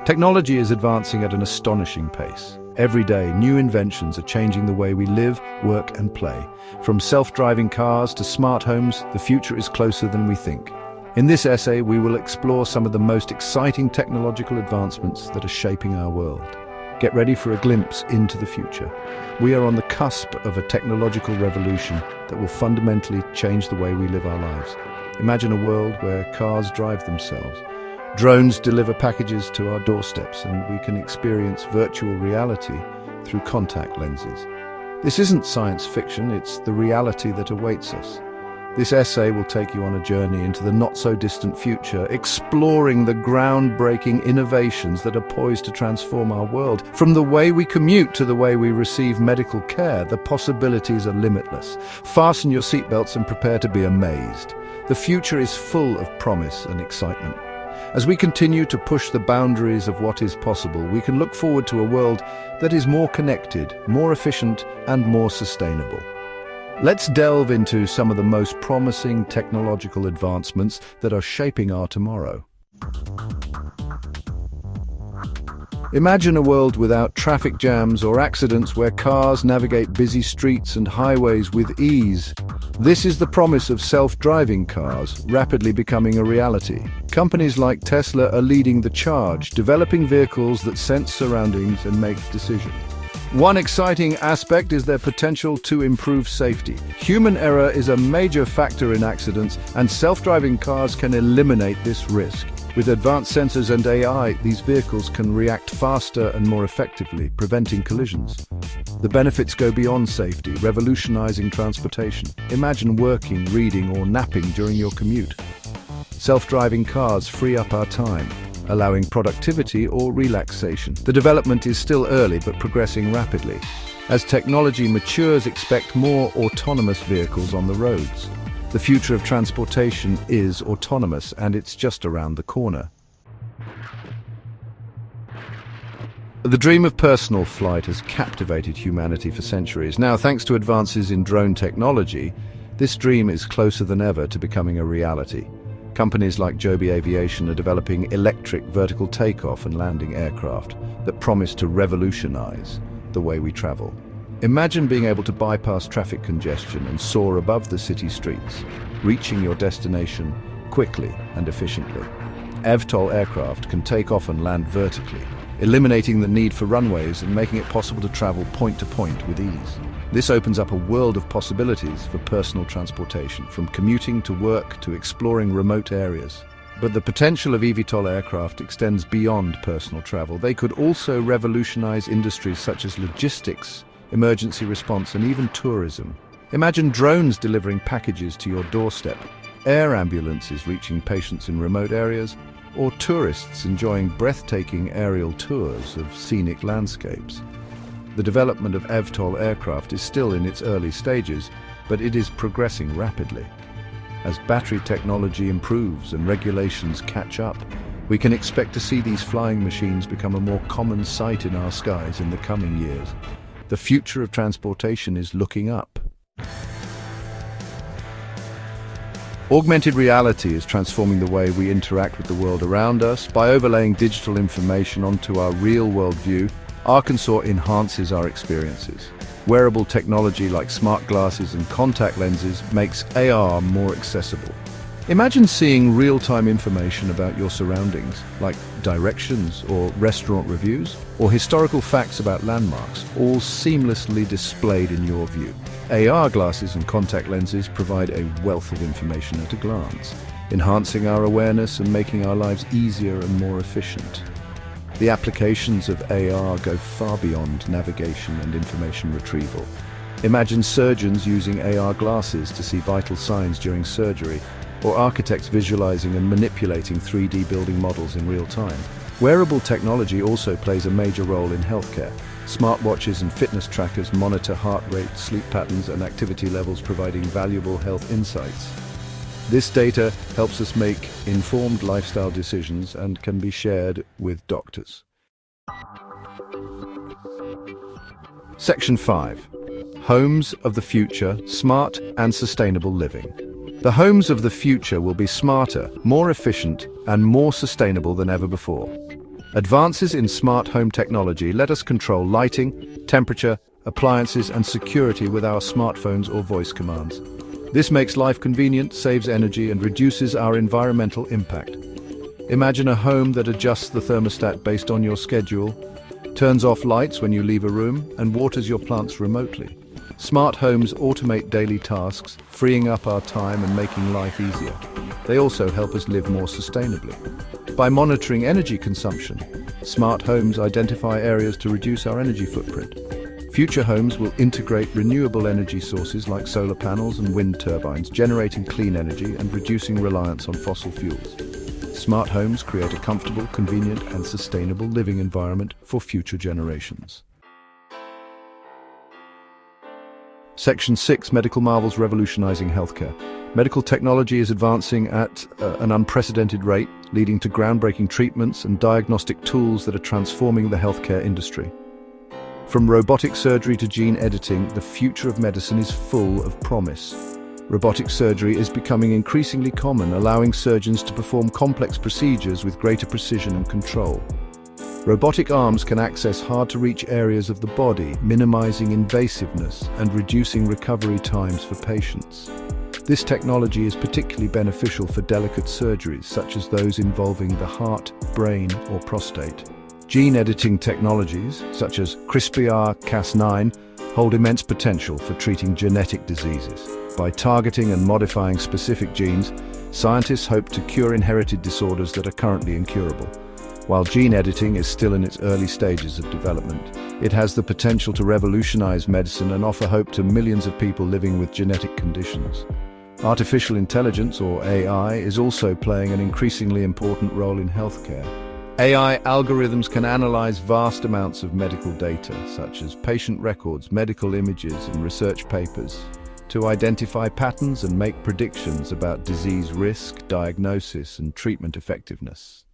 Technology is advancing at an astonishing pace. Every day, new inventions are changing the way we live, work, and play. From self-driving cars to smart homes, the future is closer than we think. In this essay, we will explore some of the most exciting technological advancements that are shaping our world. Get ready for a glimpse into the future. We are on the cusp of a technological revolution that will fundamentally change the way we live our lives. Imagine a world where cars drive themselves. Drones deliver packages to our doorsteps, and we can experience virtual reality through contact lenses. This isn't science fiction, it's the reality that awaits us. This essay will take you on a journey into the not-so-distant future, exploring the groundbreaking innovations that are poised to transform our world. From the way we commute to the way we receive medical care, the possibilities are limitless. Fasten your seatbelts and prepare to be amazed. The future is full of promise and excitement. As we continue to push the boundaries of what is possible, we can look forward to a world that is more connected, more efficient, and more sustainable. Let's delve into some of the most promising technological advancements that are shaping our tomorrow. Imagine a world without traffic jams or accidents, where cars navigate busy streets and highways with ease. This is the promise of self-driving cars, rapidly becoming a reality. Companies like Tesla are leading the charge, developing vehicles that sense surroundings and make decisions. One exciting aspect is their potential to improve safety. Human error is a major factor in accidents, and self-driving cars can eliminate this risk. With advanced sensors and AI, these vehicles can react faster and more effectively, preventing collisions. The benefits go beyond safety, revolutionizing transportation. Imagine working, reading, or napping during your commute. Self-driving cars free up our time, allowing productivity or relaxation. The development is still early but progressing rapidly. As technology matures, expect more autonomous vehicles on the roads. The future of transportation is autonomous, and it's just around the corner. The dream of personal flight has captivated humanity for centuries. Now, thanks to advances in drone technology, this dream is closer than ever to becoming a reality. Companies like Joby Aviation are developing electric vertical takeoff and landing aircraft that promise to revolutionize the way we travel. Imagine being able to bypass traffic congestion and soar above the city streets, reaching your destination quickly and efficiently. eVTOL aircraft can take off and land vertically, eliminating the need for runways and making it possible to travel point to point with ease. This opens up a world of possibilities for personal transportation, from commuting to work to exploring remote areas. But the potential of eVTOL aircraft extends beyond personal travel. They could also revolutionize industries such as logistics, emergency response, and even tourism. Imagine drones delivering packages to your doorstep, air ambulances reaching patients in remote areas, or tourists enjoying breathtaking aerial tours of scenic landscapes. The development of eVTOL aircraft is still in its early stages, but it is progressing rapidly. As battery technology improves and regulations catch up, we can expect to see these flying machines become a more common sight in our skies in the coming years. The future of transportation is looking up. Augmented reality is transforming the way we interact with the world around us. By overlaying digital information onto our real-world view, Arkansas enhances our experiences. Wearable technology like smart glasses and contact lenses makes AR more accessible. Imagine seeing real-time information about your surroundings, like directions or restaurant reviews, or historical facts about landmarks, all seamlessly displayed in your view. AR glasses and contact lenses provide a wealth of information at a glance, enhancing our awareness and making our lives easier and more efficient. The applications of AR go far beyond navigation and information retrieval. Imagine surgeons using AR glasses to see vital signs during surgery, or architects visualizing and manipulating 3D building models in real time. Wearable technology also plays a major role in healthcare. Smartwatches and fitness trackers monitor heart rate, sleep patterns, and activity levels, providing valuable health insights. This data helps us make informed lifestyle decisions and can be shared with doctors. Section 5. Homes of the Future, Smart and Sustainable Living. The homes of the future will be smarter, more efficient, and more sustainable than ever before. Advances in smart home technology let us control lighting, temperature, appliances, and security with our smartphones or voice commands. This makes life convenient, saves energy, and reduces our environmental impact. Imagine a home that adjusts the thermostat based on your schedule, turns off lights when you leave a room, and waters your plants remotely. Smart homes automate daily tasks, freeing up our time and making life easier. They also help us live more sustainably. By monitoring energy consumption, smart homes identify areas to reduce our energy footprint. Future homes will integrate renewable energy sources like solar panels and wind turbines, generating clean energy and reducing reliance on fossil fuels. Smart homes create a comfortable, convenient, and sustainable living environment for future generations. Section 6. Medical marvels revolutionizing healthcare. Medical technology is advancing at an unprecedented rate, leading to groundbreaking treatments and diagnostic tools that are transforming the healthcare industry. From robotic surgery to gene editing, the future of medicine is full of promise. Robotic surgery is becoming increasingly common, allowing surgeons to perform complex procedures with greater precision and control. Robotic arms can access hard-to-reach areas of the body, minimizing invasiveness and reducing recovery times for patients. This technology is particularly beneficial for delicate surgeries, such as those involving the heart, brain, or prostate. Gene editing technologies, such as CRISPR-Cas9, hold immense potential for treating genetic diseases. By targeting and modifying specific genes, scientists hope to cure inherited disorders that are currently incurable. While gene editing is still in its early stages of development, it has the potential to revolutionize medicine and offer hope to millions of people living with genetic conditions. Artificial intelligence, or AI, is also playing an increasingly important role in healthcare. AI algorithms can analyze vast amounts of medical data, such as patient records, medical images, and research papers, to identify patterns and make predictions about disease risk, diagnosis, and treatment effectiveness.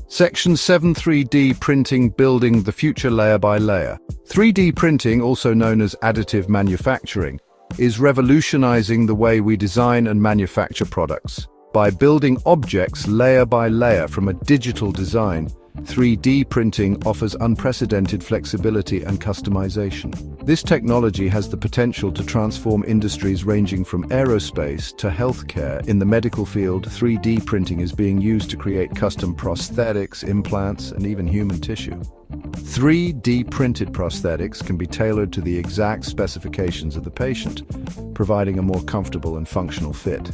Section 7. 3D printing, building the future layer by layer. 3D printing, also known as additive manufacturing, is revolutionizing the way we design and manufacture products. By building objects layer by layer from a digital design, 3D printing offers unprecedented flexibility and customization. This technology has the potential to transform industries ranging from aerospace to healthcare. In the medical field, 3D printing is being used to create custom prosthetics, implants, and even human tissue. 3D printed prosthetics can be tailored to the exact specifications of the patient, providing a more comfortable and functional fit.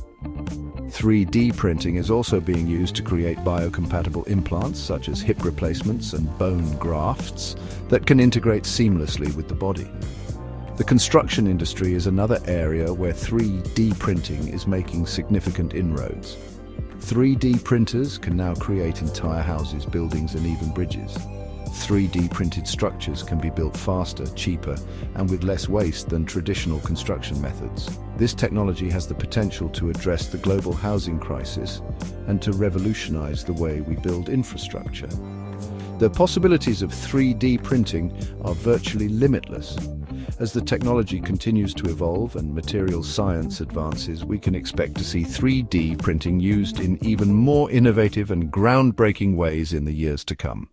3D printing is also being used to create biocompatible implants, such as hip replacements and bone grafts, that can integrate seamlessly with the body. The construction industry is another area where 3D printing is making significant inroads. 3D printers can now create entire houses, buildings, and even bridges. 3D printed structures can be built faster, cheaper, and with less waste than traditional construction methods. This technology has the potential to address the global housing crisis and to revolutionize the way we build infrastructure. The possibilities of 3D printing are virtually limitless. As the technology continues to evolve and material science advances, we can expect to see 3D printing used in even more innovative and groundbreaking ways in the years to come.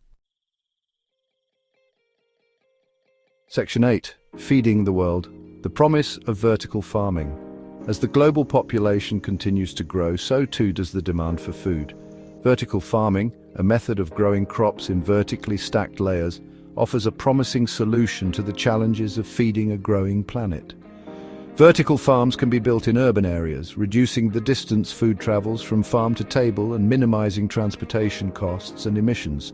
Section 8. Feeding the world. The promise of vertical farming. As the global population continues to grow, so too does the demand for food. Vertical farming, a method of growing crops in vertically stacked layers, offers a promising solution to the challenges of feeding a growing planet. Vertical farms can be built in urban areas, reducing the distance food travels from farm to table and minimizing transportation costs and emissions.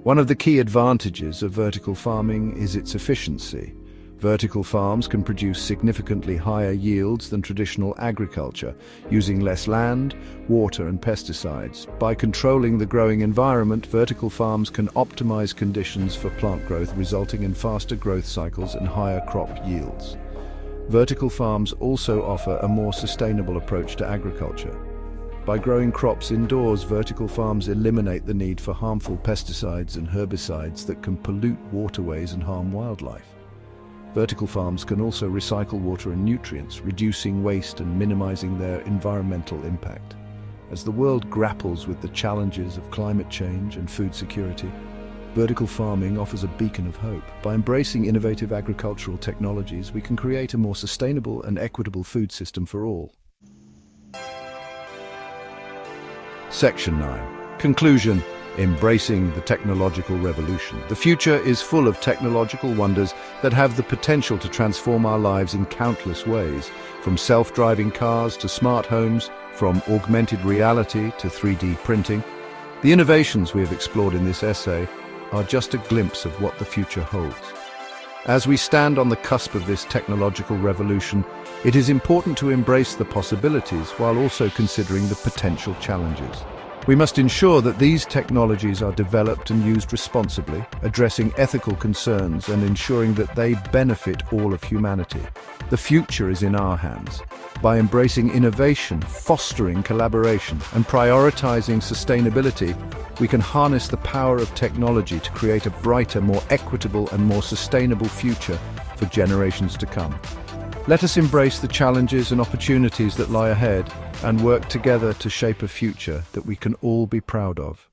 One of the key advantages of vertical farming is its efficiency. Vertical farms can produce significantly higher yields than traditional agriculture, using less land, water, and pesticides. By controlling the growing environment, vertical farms can optimize conditions for plant growth, resulting in faster growth cycles and higher crop yields. Vertical farms also offer a more sustainable approach to agriculture. By growing crops indoors, vertical farms eliminate the need for harmful pesticides and herbicides that can pollute waterways and harm wildlife. Vertical farms can also recycle water and nutrients, reducing waste and minimizing their environmental impact. As the world grapples with the challenges of climate change and food security, vertical farming offers a beacon of hope. By embracing innovative agricultural technologies, we can create a more sustainable and equitable food system for all. Section 9. Conclusion. Embracing the technological revolution. The future is full of technological wonders that have the potential to transform our lives in countless ways, from self-driving cars to smart homes, from augmented reality to 3D printing. The innovations we have explored in this essay are just a glimpse of what the future holds. As we stand on the cusp of this technological revolution, it is important to embrace the possibilities while also considering the potential challenges. We must ensure that these technologies are developed and used responsibly, addressing ethical concerns and ensuring that they benefit all of humanity. The future is in our hands. By embracing innovation, fostering collaboration, and prioritizing sustainability, we can harness the power of technology to create a brighter, more equitable, and more sustainable future for generations to come. Let us embrace the challenges and opportunities that lie ahead and work together to shape a future that we can all be proud of.